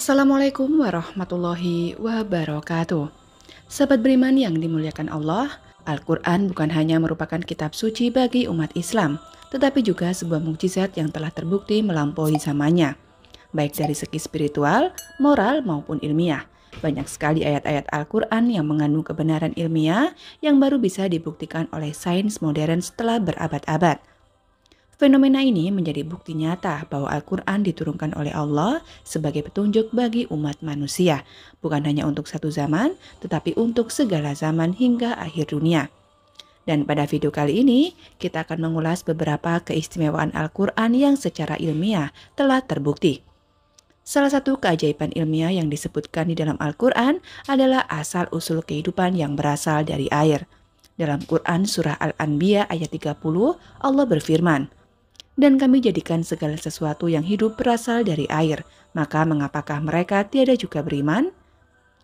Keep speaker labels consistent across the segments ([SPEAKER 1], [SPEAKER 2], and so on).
[SPEAKER 1] Assalamualaikum warahmatullahi wabarakatuh. Sahabat beriman yang dimuliakan Allah, Al-Quran bukan hanya merupakan kitab suci bagi umat Islam, tetapi juga sebuah mukjizat yang telah terbukti melampaui zamannya, baik dari segi spiritual, moral, maupun ilmiah. Banyak sekali ayat-ayat Al-Quran yang mengandung kebenaran ilmiah yang baru bisa dibuktikan oleh sains modern setelah berabad-abad. Fenomena ini menjadi bukti nyata bahwa Al-Quran diturunkan oleh Allah sebagai petunjuk bagi umat manusia, bukan hanya untuk satu zaman, tetapi untuk segala zaman hingga akhir dunia. Dan pada video kali ini, kita akan mengulas beberapa keistimewaan Al-Quran yang secara ilmiah telah terbukti. Salah satu keajaiban ilmiah yang disebutkan di dalam Al-Quran adalah asal-usul kehidupan yang berasal dari air. Dalam Quran Surah Al-Anbiya ayat 30, Allah berfirman, "Dan kami jadikan segala sesuatu yang hidup berasal dari air, maka mengapakah mereka tiada juga beriman?"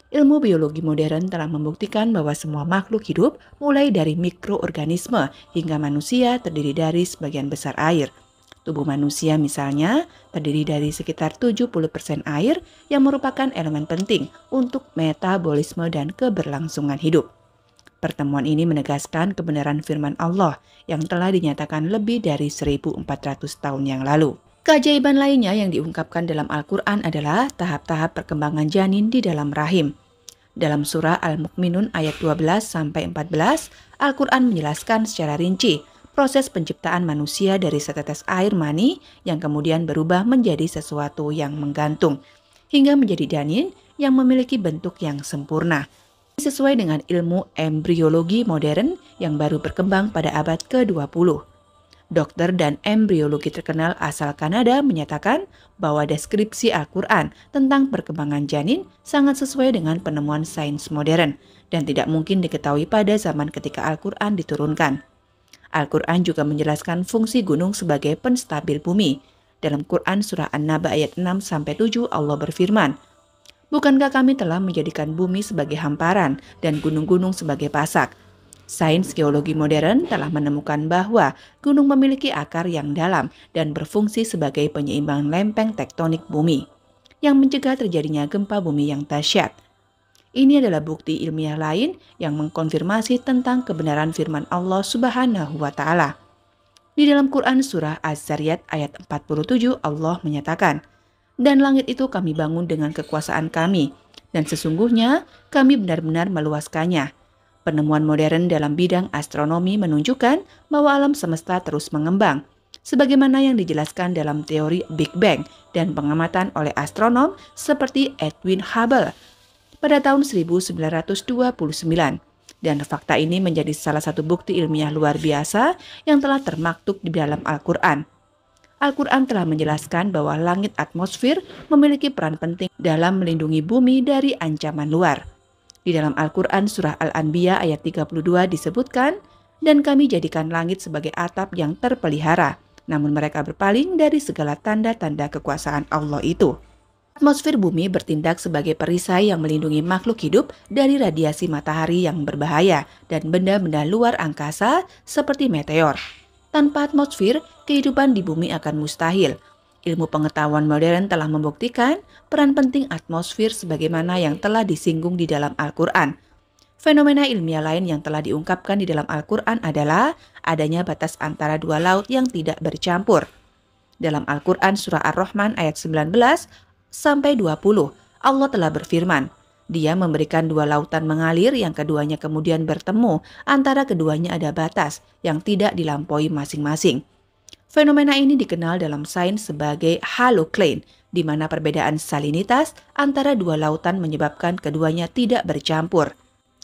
[SPEAKER 1] Ilmu biologi modern telah membuktikan bahwa semua makhluk hidup, mulai dari mikroorganisme hingga manusia, terdiri dari sebagian besar air. Tubuh manusia misalnya terdiri dari sekitar 70% air yang merupakan elemen penting untuk metabolisme dan keberlangsungan hidup. Pertemuan ini menegaskan kebenaran firman Allah yang telah dinyatakan lebih dari 1400 tahun yang lalu. Keajaiban lainnya yang diungkapkan dalam Al-Quran adalah tahap-tahap perkembangan janin di dalam rahim. Dalam surah Al-Mu'minun ayat 12-14, Al-Quran menjelaskan secara rinci proses penciptaan manusia dari setetes air mani yang kemudian berubah menjadi sesuatu yang menggantung, hingga menjadi janin yang memiliki bentuk yang sempurna. Sesuai dengan ilmu embriologi modern yang baru berkembang pada abad ke-20. Dokter dan embriologi terkenal asal Kanada menyatakan bahwa deskripsi Al-Quran tentang perkembangan janin sangat sesuai dengan penemuan sains modern dan tidak mungkin diketahui pada zaman ketika Al-Quran diturunkan. Al-Quran juga menjelaskan fungsi gunung sebagai penstabil bumi. Dalam Quran Surah An-Naba ayat 6-7 Allah berfirman, "Bukankah kami telah menjadikan bumi sebagai hamparan dan gunung-gunung sebagai pasak?" Sains geologi modern telah menemukan bahwa gunung memiliki akar yang dalam dan berfungsi sebagai penyeimbang lempeng tektonik bumi, yang mencegah terjadinya gempa bumi yang dahsyat. Ini adalah bukti ilmiah lain yang mengkonfirmasi tentang kebenaran firman Allah Subhanahu wa Ta'ala. Di dalam Quran Surah Az-Zariyat ayat 47 Allah menyatakan, "Dan langit itu kami bangun dengan kekuasaan kami, dan sesungguhnya kami benar-benar meluaskannya." Penemuan modern dalam bidang astronomi menunjukkan bahwa alam semesta terus mengembang, sebagaimana yang dijelaskan dalam teori Big Bang dan pengamatan oleh astronom seperti Edwin Hubble pada tahun 1929. Dan fakta ini menjadi salah satu bukti ilmiah luar biasa yang telah termaktub di dalam Al-Quran. Al-Quran telah menjelaskan bahwa langit atmosfer memiliki peran penting dalam melindungi bumi dari ancaman luar. Di dalam Al-Quran Surah Al-Anbiya ayat 32 disebutkan, "Dan kami jadikan langit sebagai atap yang terpelihara, namun mereka berpaling dari segala tanda-tanda kekuasaan Allah itu." Atmosfer bumi bertindak sebagai perisai yang melindungi makhluk hidup dari radiasi matahari yang berbahaya dan benda-benda luar angkasa seperti meteor. Tanpa atmosfer, kehidupan di bumi akan mustahil. Ilmu pengetahuan modern telah membuktikan peran penting atmosfer sebagaimana yang telah disinggung di dalam Al-Quran. Fenomena ilmiah lain yang telah diungkapkan di dalam Al-Quran adalah adanya batas antara dua laut yang tidak bercampur. Dalam Al-Quran Surah Ar-Rahman ayat 19-20, Allah telah berfirman, "Dia memberikan dua lautan mengalir yang keduanya kemudian bertemu, antara keduanya ada batas yang tidak dilampaui masing-masing." Fenomena ini dikenal dalam sains sebagai halocline, di mana perbedaan salinitas antara dua lautan menyebabkan keduanya tidak bercampur.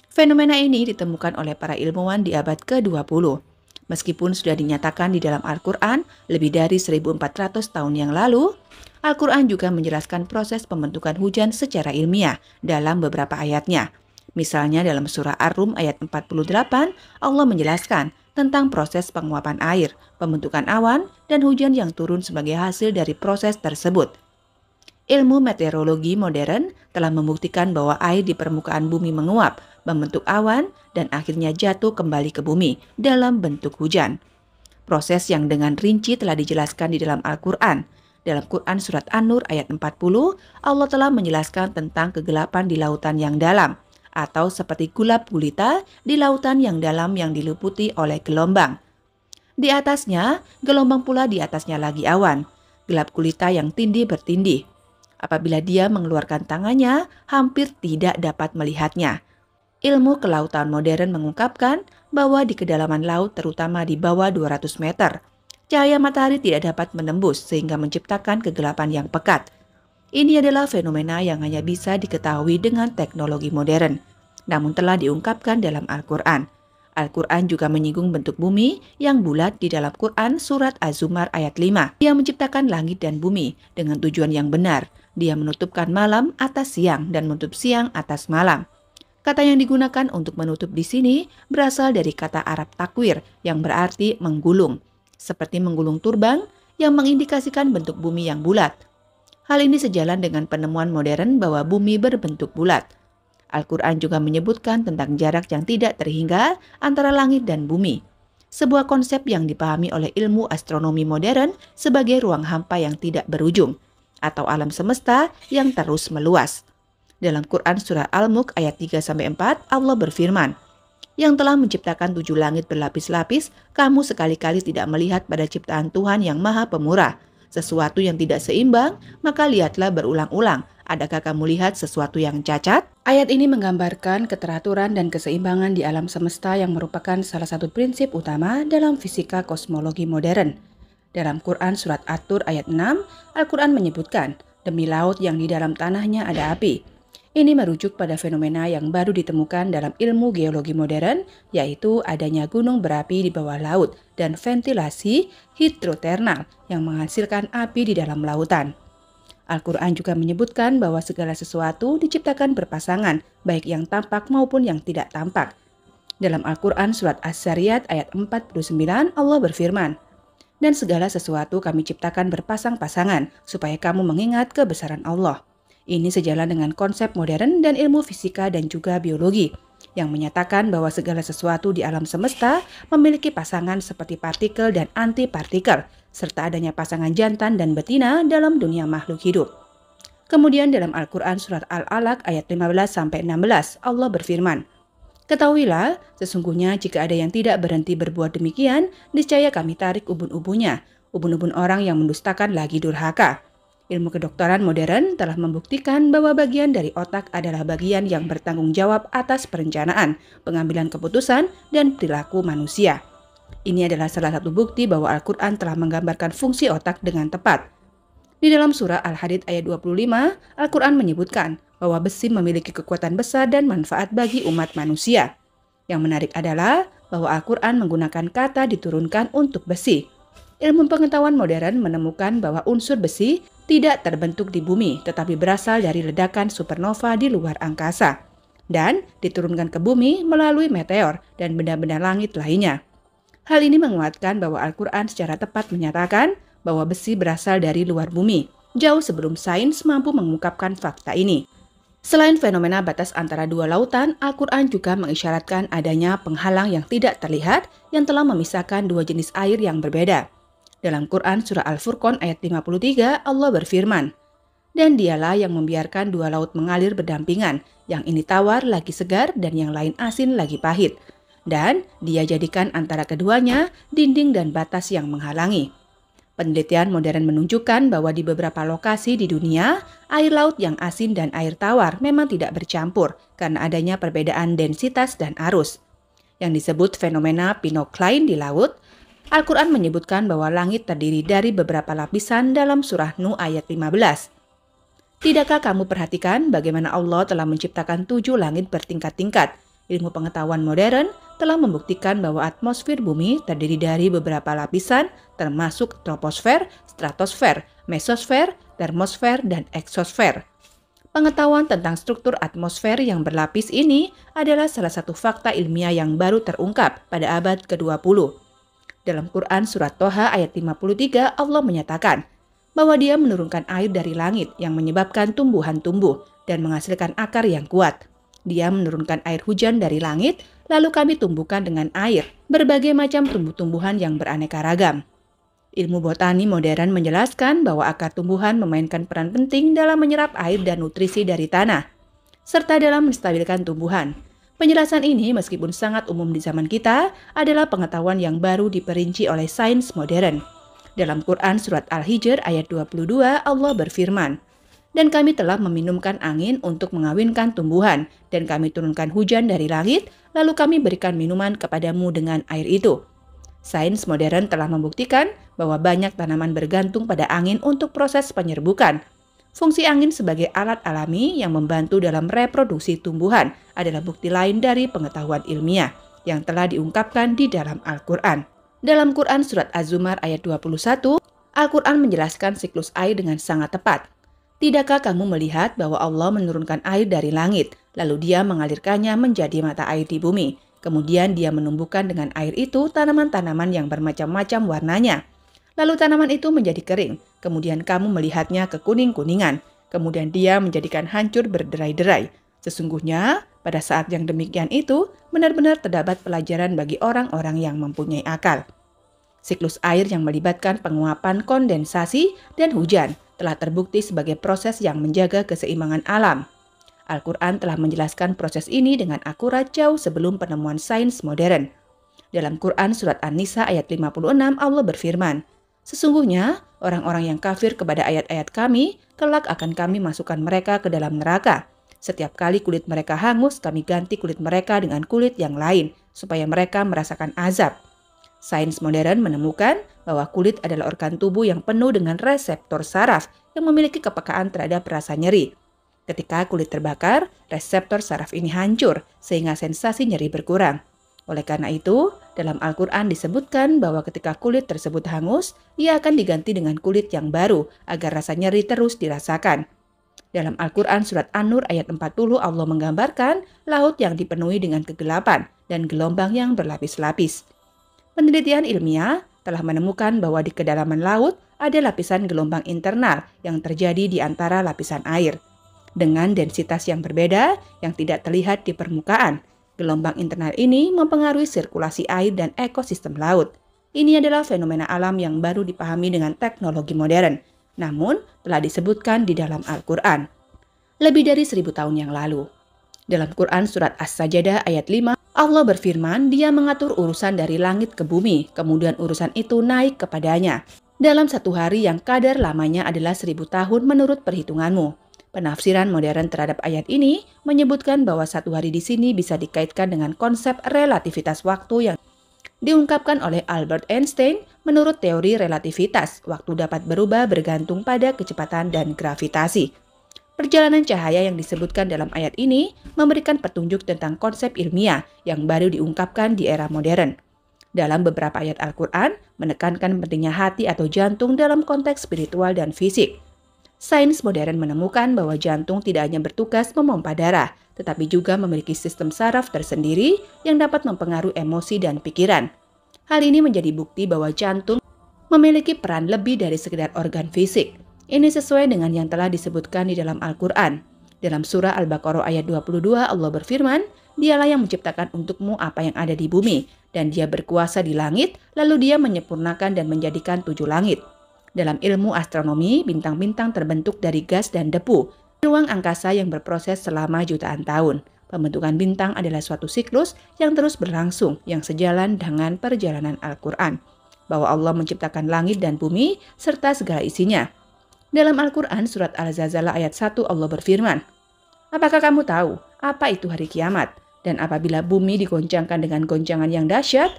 [SPEAKER 1] Fenomena ini ditemukan oleh para ilmuwan di abad ke-20. Meskipun sudah dinyatakan di dalam Al-Quran lebih dari 1400 tahun yang lalu, Al-Quran juga menjelaskan proses pembentukan hujan secara ilmiah dalam beberapa ayatnya. Misalnya dalam surah Ar-Rum ayat 48, Allah menjelaskan tentang proses penguapan air, pembentukan awan, dan hujan yang turun sebagai hasil dari proses tersebut. Ilmu meteorologi modern telah membuktikan bahwa air di permukaan bumi menguap, membentuk awan, dan akhirnya jatuh kembali ke bumi dalam bentuk hujan. Proses yang dengan rinci telah dijelaskan di dalam Al-Quran. Dalam Quran Surat An-Nur ayat 40, Allah telah menjelaskan tentang kegelapan di lautan yang dalam, atau seperti gulap gulita di lautan yang dalam yang diliputi oleh gelombang. Di atasnya, gelombang pula di atasnya lagi awan, gelap gulita yang tindih bertindih. Apabila dia mengeluarkan tangannya, hampir tidak dapat melihatnya. Ilmu kelautan modern mengungkapkan bahwa di kedalaman laut, terutama di bawah 200 meter, cahaya matahari tidak dapat menembus sehingga menciptakan kegelapan yang pekat. Ini adalah fenomena yang hanya bisa diketahui dengan teknologi modern, namun telah diungkapkan dalam Al-Quran. Al-Quran juga menyinggung bentuk bumi yang bulat di dalam Quran Surat Az-Zumar ayat 5. Dia menciptakan langit dan bumi dengan tujuan yang benar. Dia menutupkan malam atas siang dan menutup siang atas malam. Kata yang digunakan untuk menutup di sini berasal dari kata Arab takwir yang berarti menggulung, seperti menggulung turbang yang mengindikasikan bentuk bumi yang bulat. Hal ini sejalan dengan penemuan modern bahwa bumi berbentuk bulat. Al-Quran juga menyebutkan tentang jarak yang tidak terhingga antara langit dan bumi, sebuah konsep yang dipahami oleh ilmu astronomi modern sebagai ruang hampa yang tidak berujung, atau alam semesta yang terus meluas. Dalam Quran Surah Al-Mulk ayat 3-4, Allah berfirman, "Yang telah menciptakan 7 langit berlapis-lapis, kamu sekali-kali tidak melihat pada ciptaan Tuhan yang Maha Pemurah sesuatu yang tidak seimbang, maka lihatlah berulang-ulang. Adakah kamu lihat sesuatu yang cacat?" Ayat ini menggambarkan keteraturan dan keseimbangan di alam semesta yang merupakan salah satu prinsip utama dalam fisika kosmologi modern. Dalam Quran Surat At-Tur ayat 6, Al-Quran menyebutkan, "Demi laut yang di dalam tanahnya ada api." Ini merujuk pada fenomena yang baru ditemukan dalam ilmu geologi modern, yaitu adanya gunung berapi di bawah laut dan ventilasi hidrotermal yang menghasilkan api di dalam lautan. Al-Quran juga menyebutkan bahwa segala sesuatu diciptakan berpasangan, baik yang tampak maupun yang tidak tampak. Dalam Al-Quran Surat As-Zariyat ayat 49, Allah berfirman, "Dan segala sesuatu kami ciptakan berpasang-pasangan, supaya kamu mengingat kebesaran Allah." Ini sejalan dengan konsep modern dan ilmu fisika dan juga biologi, yang menyatakan bahwa segala sesuatu di alam semesta memiliki pasangan seperti partikel dan antipartikel, serta adanya pasangan jantan dan betina dalam dunia makhluk hidup. Kemudian dalam Al-Quran Surat Al-Alaq ayat 15-16, Allah berfirman, "Ketahuilah, sesungguhnya jika ada yang tidak berhenti berbuat demikian, niscaya kami tarik ubun-ubunnya, ubun-ubun orang yang mendustakan lagi durhaka." Ilmu kedokteran modern telah membuktikan bahwa bagian dari otak adalah bagian yang bertanggung jawab atas perencanaan, pengambilan keputusan, dan perilaku manusia. Ini adalah salah satu bukti bahwa Al-Quran telah menggambarkan fungsi otak dengan tepat. Di dalam surah Al-Hadid ayat 25, Al-Quran menyebutkan bahwa besi memiliki kekuatan besar dan manfaat bagi umat manusia. Yang menarik adalah bahwa Al-Quran menggunakan kata diturunkan untuk besi. Ilmu pengetahuan modern menemukan bahwa unsur besi tidak terbentuk di bumi, tetapi berasal dari ledakan supernova di luar angkasa, dan diturunkan ke bumi melalui meteor dan benda-benda langit lainnya. Hal ini menguatkan bahwa Al-Quran secara tepat menyatakan bahwa besi berasal dari luar bumi, jauh sebelum sains mampu mengungkapkan fakta ini. Selain fenomena batas antara dua lautan, Al-Quran juga mengisyaratkan adanya penghalang yang tidak terlihat yang telah memisahkan dua jenis air yang berbeda. Dalam Quran Surah Al-Furqan ayat 53, Allah berfirman, "Dan dialah yang membiarkan dua laut mengalir berdampingan, yang ini tawar lagi segar dan yang lain asin lagi pahit. Dan dia jadikan antara keduanya dinding dan batas yang menghalangi." Penelitian modern menunjukkan bahwa di beberapa lokasi di dunia, air laut yang asin dan air tawar memang tidak bercampur karena adanya perbedaan densitas dan arus. Yang disebut fenomena pinocline di laut, Al-Quran menyebutkan bahwa langit terdiri dari beberapa lapisan dalam surah Nuh ayat 15. Tidakkah kamu perhatikan bagaimana Allah telah menciptakan 7 langit bertingkat-tingkat? Ilmu pengetahuan modern telah membuktikan bahwa atmosfer bumi terdiri dari beberapa lapisan termasuk troposfer, stratosfer, mesosfer, termosfer, dan eksosfer. Pengetahuan tentang struktur atmosfer yang berlapis ini adalah salah satu fakta ilmiah yang baru terungkap pada abad ke-20. Dalam Quran Surat Toha ayat 53, Allah menyatakan bahwa Dia menurunkan air dari langit yang menyebabkan tumbuhan tumbuh dan menghasilkan akar yang kuat. Dia menurunkan air hujan dari langit, lalu kami tumbuhkan dengan air berbagai macam tumbuh-tumbuhan yang beraneka ragam. Ilmu botani modern menjelaskan bahwa akar tumbuhan memainkan peran penting dalam menyerap air dan nutrisi dari tanah, serta dalam menstabilkan tumbuhan. Penjelasan ini meskipun sangat umum di zaman kita, adalah pengetahuan yang baru diperinci oleh sains modern. Dalam Quran Surat Al-Hijr ayat 22, Allah berfirman, "Dan kami telah meminumkan angin untuk mengawinkan tumbuhan, dan kami turunkan hujan dari langit, lalu kami berikan minuman kepadamu dengan air itu." Sains modern telah membuktikan bahwa banyak tanaman bergantung pada angin untuk proses penyerbukan. Fungsi angin sebagai alat alami yang membantu dalam reproduksi tumbuhan adalah bukti lain dari pengetahuan ilmiah yang telah diungkapkan di dalam Al-Quran. Dalam Quran Surat Az-Zumar ayat 21, Al-Quran menjelaskan siklus air dengan sangat tepat. "Tidakkah kamu melihat bahwa Allah menurunkan air dari langit, lalu Dia mengalirkannya menjadi mata air di bumi? Kemudian Dia menumbuhkan dengan air itu tanaman-tanaman yang bermacam-macam warnanya. Lalu tanaman itu menjadi kering, kemudian kamu melihatnya kekuning-kuningan. Kemudian Dia menjadikan hancur berderai-derai. Sesungguhnya, pada saat yang demikian itu, benar-benar terdapat pelajaran bagi orang-orang yang mempunyai akal." Siklus air yang melibatkan penguapan, kondensasi, dan hujan telah terbukti sebagai proses yang menjaga keseimbangan alam. Al-Quran telah menjelaskan proses ini dengan akurat jauh sebelum penemuan sains modern. Dalam Quran Surat An-Nisa ayat 56, Allah berfirman, "Sesungguhnya orang-orang yang kafir kepada ayat-ayat kami, kelak akan kami masukkan mereka ke dalam neraka. Setiap kali kulit mereka hangus, kami ganti kulit mereka dengan kulit yang lain, supaya mereka merasakan azab." Sains modern menemukan bahwa kulit adalah organ tubuh yang penuh dengan reseptor saraf yang memiliki kepekaan terhadap rasa nyeri. Ketika kulit terbakar, reseptor saraf ini hancur sehingga sensasi nyeri berkurang. Oleh karena itu, dalam Al-Quran disebutkan bahwa ketika kulit tersebut hangus, ia akan diganti dengan kulit yang baru agar rasa nyeri terus dirasakan. Dalam Al-Quran Surat An-Nur ayat 40, Allah menggambarkan laut yang dipenuhi dengan kegelapan dan gelombang yang berlapis-lapis. Penelitian ilmiah telah menemukan bahwa di kedalaman laut ada lapisan gelombang internal yang terjadi di antara lapisan air. Dengan densitas yang berbeda yang tidak terlihat di permukaan, gelombang internal ini mempengaruhi sirkulasi air dan ekosistem laut. Ini adalah fenomena alam yang baru dipahami dengan teknologi modern, namun telah disebutkan di dalam Al-Quran lebih dari 1000 tahun yang lalu. Dalam Quran Surat As-Sajdah ayat 5, Allah berfirman, "Dia mengatur urusan dari langit ke bumi, kemudian urusan itu naik kepadanya. Dalam satu hari yang kadar lamanya adalah 1000 tahun menurut perhitunganmu." Penafsiran modern terhadap ayat ini menyebutkan bahwa satu hari di sini bisa dikaitkan dengan konsep relativitas waktu yang diungkapkan oleh Albert Einstein. Menurut teori relativitas, waktu dapat berubah bergantung pada kecepatan dan gravitasi. Perjalanan cahaya yang disebutkan dalam ayat ini memberikan petunjuk tentang konsep ilmiah yang baru diungkapkan di era modern. Dalam beberapa ayat Al-Quran, menekankan pentingnya hati atau jantung dalam konteks spiritual dan fisik. Sains modern menemukan bahwa jantung tidak hanya bertugas memompa darah, tetapi juga memiliki sistem saraf tersendiri yang dapat mempengaruhi emosi dan pikiran. Hal ini menjadi bukti bahwa jantung memiliki peran lebih dari sekedar organ fisik. Ini sesuai dengan yang telah disebutkan di dalam Al-Quran. Dalam surah Al-Baqarah ayat 22, Allah berfirman, "Dialah yang menciptakan untukmu apa yang ada di bumi, dan Dia berkuasa di langit, lalu Dia menyempurnakan dan menjadikan 7 langit." Dalam ilmu astronomi, bintang-bintang terbentuk dari gas dan debu, ruang angkasa yang berproses selama jutaan tahun. Pembentukan bintang adalah suatu siklus yang terus berlangsung, yang sejalan dengan perjalanan Al-Quran. Bahwa Allah menciptakan langit dan bumi, serta segala isinya. Dalam Al-Quran, Surat Al-Zalzalah ayat 1, Allah berfirman, "Apakah kamu tahu apa itu hari kiamat? Dan apabila bumi digoncangkan dengan goncangan yang dahsyat?"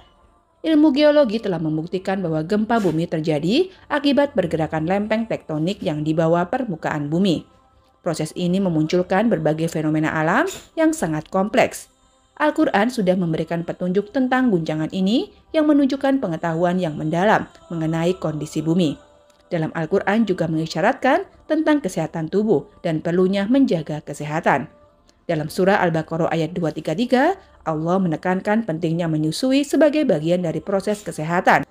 [SPEAKER 1] Ilmu geologi telah membuktikan bahwa gempa bumi terjadi akibat pergerakan lempeng tektonik yang di bawah permukaan bumi. Proses ini memunculkan berbagai fenomena alam yang sangat kompleks. Al-Quran sudah memberikan petunjuk tentang guncangan ini yang menunjukkan pengetahuan yang mendalam mengenai kondisi bumi. Dalam Al-Quran juga mengisyaratkan tentang kesehatan tubuh dan perlunya menjaga kesehatan. Dalam surah Al-Baqarah ayat 233, Allah menekankan pentingnya menyusui sebagai bagian dari proses kesehatan.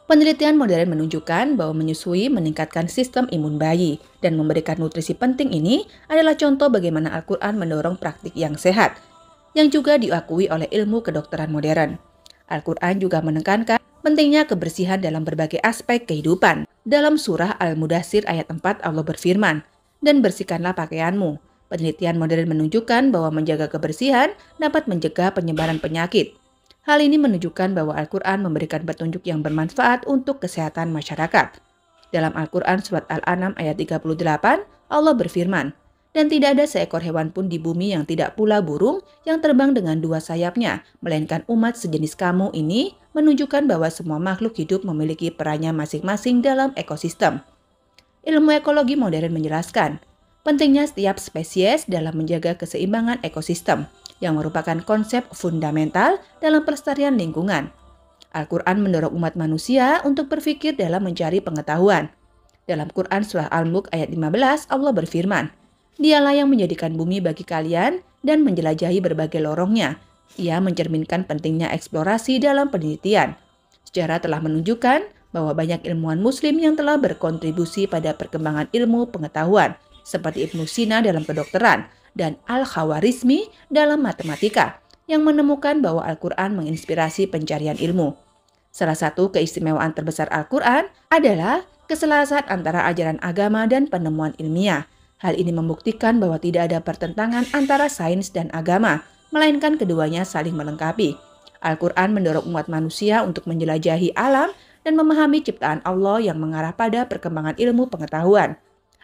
[SPEAKER 1] Penelitian modern menunjukkan bahwa menyusui meningkatkan sistem imun bayi, dan memberikan nutrisi penting ini adalah contoh bagaimana Al-Quran mendorong praktik yang sehat, yang juga diakui oleh ilmu kedokteran modern. Al-Quran juga menekankan pentingnya kebersihan dalam berbagai aspek kehidupan. Dalam surah Al-Mudaththir ayat 4 Allah berfirman, "Dan bersihkanlah pakaianmu." Penelitian modern menunjukkan bahwa menjaga kebersihan dapat mencegah penyebaran penyakit. Hal ini menunjukkan bahwa Al-Quran memberikan petunjuk yang bermanfaat untuk kesehatan masyarakat. Dalam Al-Quran surat Al-An'am ayat 38, Allah berfirman, "Dan tidak ada seekor hewan pun di bumi yang tidak pula burung yang terbang dengan dua sayapnya, melainkan umat sejenis kamu ini," menunjukkan bahwa semua makhluk hidup memiliki perannya masing-masing dalam ekosistem. Ilmu ekologi modern menjelaskan pentingnya setiap spesies dalam menjaga keseimbangan ekosistem, yang merupakan konsep fundamental dalam pelestarian lingkungan. Al-Quran mendorong umat manusia untuk berpikir dalam mencari pengetahuan. Dalam Quran surah Al-Mulk ayat 15, Allah berfirman, "Dialah yang menjadikan bumi bagi kalian dan menjelajahi berbagai lorongnya." Ia mencerminkan pentingnya eksplorasi dalam penelitian. Sejarah telah menunjukkan bahwa banyak ilmuwan muslim yang telah berkontribusi pada perkembangan ilmu pengetahuan, seperti Ibnu Sina dalam kedokteran, dan Al-Khawarizmi dalam matematika, yang menemukan bahwa Al-Quran menginspirasi pencarian ilmu. Salah satu keistimewaan terbesar Al-Quran adalah keselarasan antara ajaran agama dan penemuan ilmiah. Hal ini membuktikan bahwa tidak ada pertentangan antara sains dan agama, melainkan keduanya saling melengkapi. Al-Quran mendorong umat manusia untuk menjelajahi alam dan memahami ciptaan Allah yang mengarah pada perkembangan ilmu pengetahuan.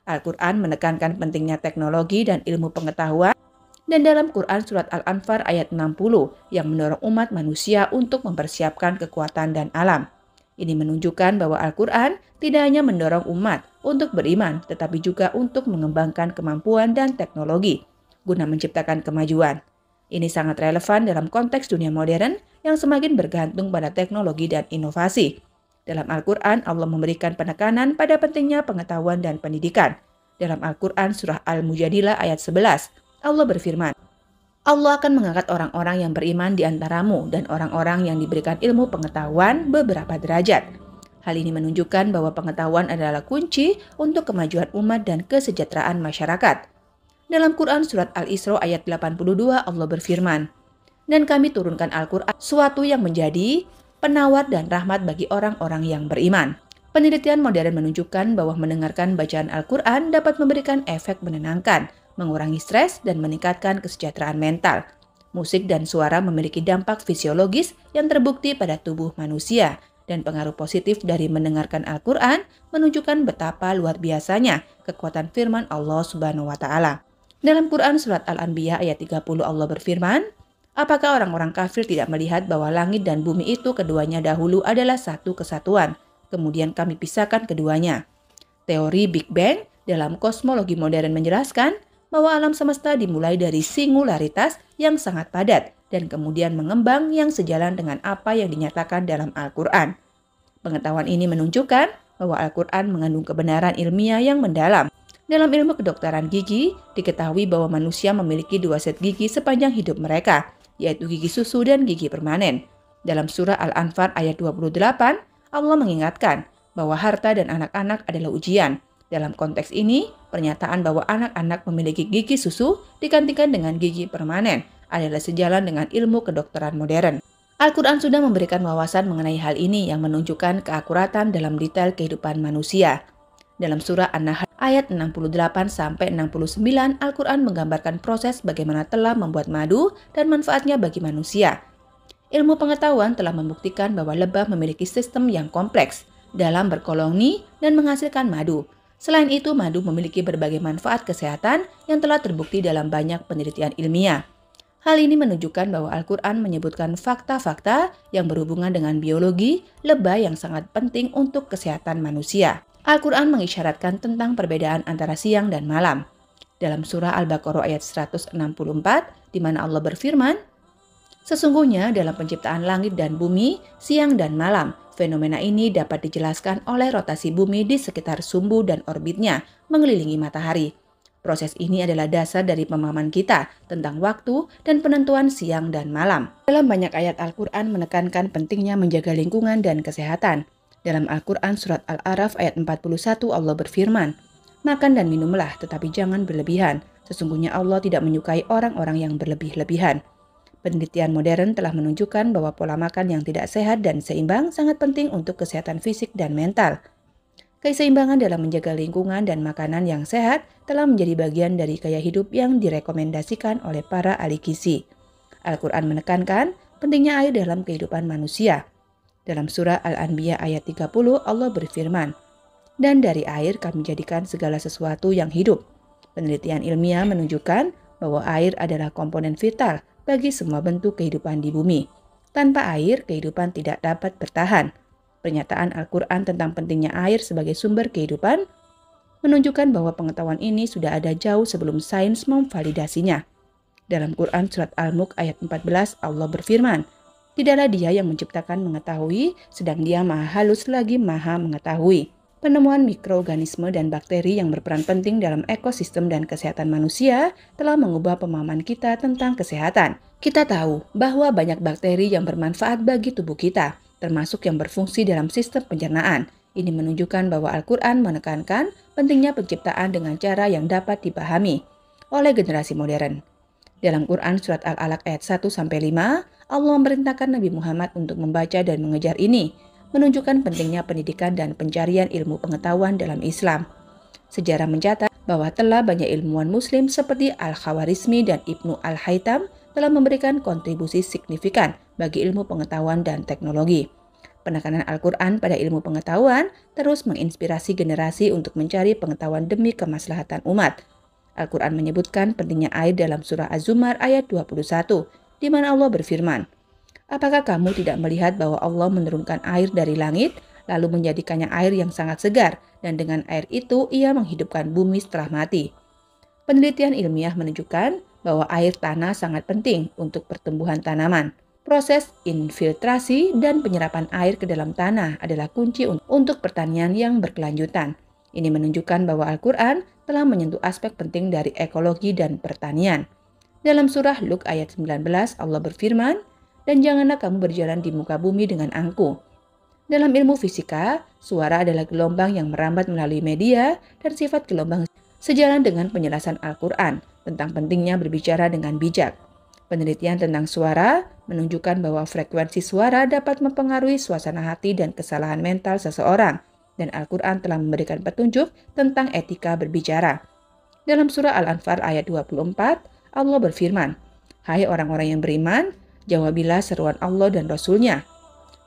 [SPEAKER 1] Al-Quran menekankan pentingnya teknologi dan ilmu pengetahuan, dan dalam Quran surat Al-Anfal ayat 60 yang mendorong umat manusia untuk mempersiapkan kekuatan dan alam. Ini menunjukkan bahwa Al-Quran tidak hanya mendorong umat untuk beriman, tetapi juga untuk mengembangkan kemampuan dan teknologi guna menciptakan kemajuan. Ini sangat relevan dalam konteks dunia modern yang semakin bergantung pada teknologi dan inovasi. Dalam Al-Quran, Allah memberikan penekanan pada pentingnya pengetahuan dan pendidikan. Dalam Al-Quran surah Al-Mujadilah ayat 11, Allah berfirman, "Allah akan mengangkat orang-orang yang beriman di antaramu dan orang-orang yang diberikan ilmu pengetahuan beberapa derajat." Hal ini menunjukkan bahwa pengetahuan adalah kunci untuk kemajuan umat dan kesejahteraan masyarakat. Dalam Quran surat Al-Isra ayat 82, Allah berfirman, "Dan kami turunkan Al-Quran, suatu yang menjadi penawar dan rahmat bagi orang-orang yang beriman." Penelitian modern menunjukkan bahwa mendengarkan bacaan Al-Quran dapat memberikan efek menenangkan, mengurangi stres, dan meningkatkan kesejahteraan mental. Musik dan suara memiliki dampak fisiologis yang terbukti pada tubuh manusia, dan pengaruh positif dari mendengarkan Al-Quran menunjukkan betapa luar biasanya kekuatan firman Allah Subhanahu wa Ta'ala. Dalam Quran surat Al-Anbiya ayat 30, Allah berfirman, "Apakah orang-orang kafir tidak melihat bahwa langit dan bumi itu keduanya dahulu adalah satu kesatuan, kemudian kami pisahkan keduanya?" Teori Big Bang dalam kosmologi modern menjelaskan bahwa alam semesta dimulai dari singularitas yang sangat padat dan kemudian mengembang yang sejalan dengan apa yang dinyatakan dalam Al-Quran. Pengetahuan ini menunjukkan bahwa Al-Quran mengandung kebenaran ilmiah yang mendalam. Dalam ilmu kedokteran gigi, diketahui bahwa manusia memiliki 2 set gigi sepanjang hidup mereka, yaitu gigi susu dan gigi permanen. Dalam surah Al-Anfal ayat 28, Allah mengingatkan bahwa harta dan anak-anak adalah ujian. Dalam konteks ini, pernyataan bahwa anak-anak memiliki gigi susu digantikan dengan gigi permanen adalah sejalan dengan ilmu kedokteran modern. Al-Quran sudah memberikan wawasan mengenai hal ini yang menunjukkan keakuratan dalam detail kehidupan manusia. Dalam surah An-Nahl ayat 68-69, Al-Quran menggambarkan proses bagaimana telah membuat madu dan manfaatnya bagi manusia. Ilmu pengetahuan telah membuktikan bahwa lebah memiliki sistem yang kompleks dalam berkoloni dan menghasilkan madu. Selain itu, madu memiliki berbagai manfaat kesehatan yang telah terbukti dalam banyak penelitian ilmiah. Hal ini menunjukkan bahwa Al-Quran menyebutkan fakta-fakta yang berhubungan dengan biologi lebah yang sangat penting untuk kesehatan manusia. Al-Quran mengisyaratkan tentang perbedaan antara siang dan malam. Dalam surah Al-Baqarah ayat 164, di mana Allah berfirman, "Sesungguhnya dalam penciptaan langit dan bumi, siang dan malam, fenomena ini dapat dijelaskan oleh rotasi bumi di sekitar sumbu dan orbitnya mengelilingi matahari. Proses ini adalah dasar dari pemahaman kita tentang waktu dan penentuan siang dan malam." Dalam banyak ayat Al-Quran menekankan pentingnya menjaga lingkungan dan kesehatan. Dalam Al-Quran surat Al-A'raf ayat 41, Allah berfirman, "Makan dan minumlah, tetapi jangan berlebihan. Sesungguhnya Allah tidak menyukai orang-orang yang berlebih-lebihan." Penelitian modern telah menunjukkan bahwa pola makan yang tidak sehat dan seimbang sangat penting untuk kesehatan fisik dan mental. Keseimbangan dalam menjaga lingkungan dan makanan yang sehat telah menjadi bagian dari gaya hidup yang direkomendasikan oleh para ahli gizi. Al-Quran menekankan pentingnya air dalam kehidupan manusia. Dalam surah Al-Anbiya ayat 30, Allah berfirman, "Dan dari air kami jadikan segala sesuatu yang hidup." Penelitian ilmiah menunjukkan bahwa air adalah komponen vital bagi semua bentuk kehidupan di bumi. Tanpa air, kehidupan tidak dapat bertahan. Pernyataan Al-Quran tentang pentingnya air sebagai sumber kehidupan menunjukkan bahwa pengetahuan ini sudah ada jauh sebelum sains memvalidasinya. Dalam Quran Surat Al-Mulk ayat 14, Allah berfirman, "Tidaklah dia yang menciptakan mengetahui, sedang dia maha halus lagi maha mengetahui." Penemuan mikroorganisme dan bakteri yang berperan penting dalam ekosistem dan kesehatan manusia telah mengubah pemahaman kita tentang kesehatan. Kita tahu bahwa banyak bakteri yang bermanfaat bagi tubuh kita, termasuk yang berfungsi dalam sistem pencernaan. Ini menunjukkan bahwa Al-Quran menekankan pentingnya penciptaan dengan cara yang dapat dipahami oleh generasi modern. Dalam Quran Surat Al-Alaq ayat 1-5, Allah memerintahkan Nabi Muhammad untuk membaca dan mengejar ini, menunjukkan pentingnya pendidikan dan pencarian ilmu pengetahuan dalam Islam. Sejarah mencatat bahwa telah banyak ilmuwan muslim seperti Al-Khawarizmi dan Ibnu Al-Haytham telah memberikan kontribusi signifikan bagi ilmu pengetahuan dan teknologi. Penekanan Al-Quran pada ilmu pengetahuan terus menginspirasi generasi untuk mencari pengetahuan demi kemaslahatan umat. Al-Quran menyebutkan pentingnya air dalam surah Az-Zumar ayat 21, di mana Allah berfirman, "Apakah kamu tidak melihat bahwa Allah menurunkan air dari langit, lalu menjadikannya air yang sangat segar, dan dengan air itu ia menghidupkan bumi setelah mati?" Penelitian ilmiah menunjukkan bahwa air tanah sangat penting untuk pertumbuhan tanaman. Proses infiltrasi dan penyerapan air ke dalam tanah adalah kunci untuk pertanian yang berkelanjutan. Ini menunjukkan bahwa Al-Quran telah menyentuh aspek penting dari ekologi dan pertanian. Dalam surah Luq ayat 19, Allah berfirman, "Dan janganlah kamu berjalan di muka bumi dengan angkuh." Dalam ilmu fisika, suara adalah gelombang yang merambat melalui media dan sifat gelombang sejalan dengan penjelasan Al-Quran tentang pentingnya berbicara dengan bijak. Penelitian tentang suara menunjukkan bahwa frekuensi suara dapat mempengaruhi suasana hati dan kesalahan mental seseorang, dan Al-Quran telah memberikan petunjuk tentang etika berbicara. Dalam surah Al-Anfal ayat 24, Allah berfirman, "Hai orang-orang yang beriman, jawabilah seruan Allah dan Rasul-Nya."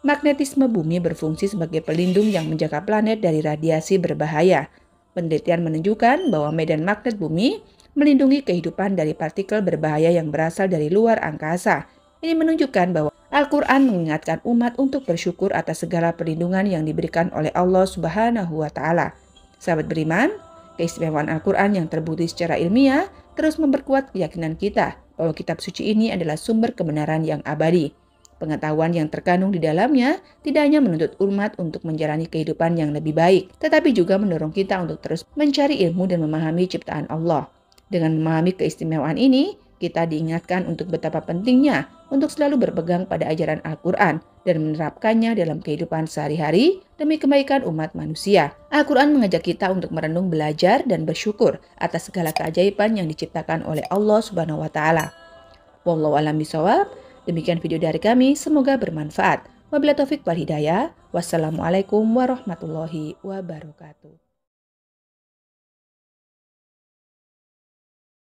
[SPEAKER 1] Magnetisme bumi berfungsi sebagai pelindung yang menjaga planet dari radiasi berbahaya. Penelitian menunjukkan bahwa medan magnet bumi melindungi kehidupan dari partikel berbahaya yang berasal dari luar angkasa. Ini menunjukkan bahwa Al-Quran mengingatkan umat untuk bersyukur atas segala perlindungan yang diberikan oleh Allah Subhanahu wa Ta'ala. Sahabat beriman, keistimewaan Al-Quran yang terbukti secara ilmiah terus memperkuat keyakinan kita bahwa kitab suci ini adalah sumber kebenaran yang abadi. Pengetahuan yang terkandung di dalamnya tidak hanya menuntut umat untuk menjalani kehidupan yang lebih baik, tetapi juga mendorong kita untuk terus mencari ilmu dan memahami ciptaan Allah. Dengan memahami keistimewaan ini, kita diingatkan untuk betapa pentingnya untuk selalu berpegang pada ajaran Al-Quran dan menerapkannya dalam kehidupan sehari-hari demi kebaikan umat manusia. Al-Quran mengajak kita untuk merenung, belajar, dan bersyukur atas segala keajaiban yang diciptakan oleh Allah Subhanahu wa Ta'ala. Wallahu a'lam bishawab. Demikian video dari kami, semoga bermanfaat. Wabillahi taufik wal hidayah. Wassalamualaikum warahmatullahi wabarakatuh.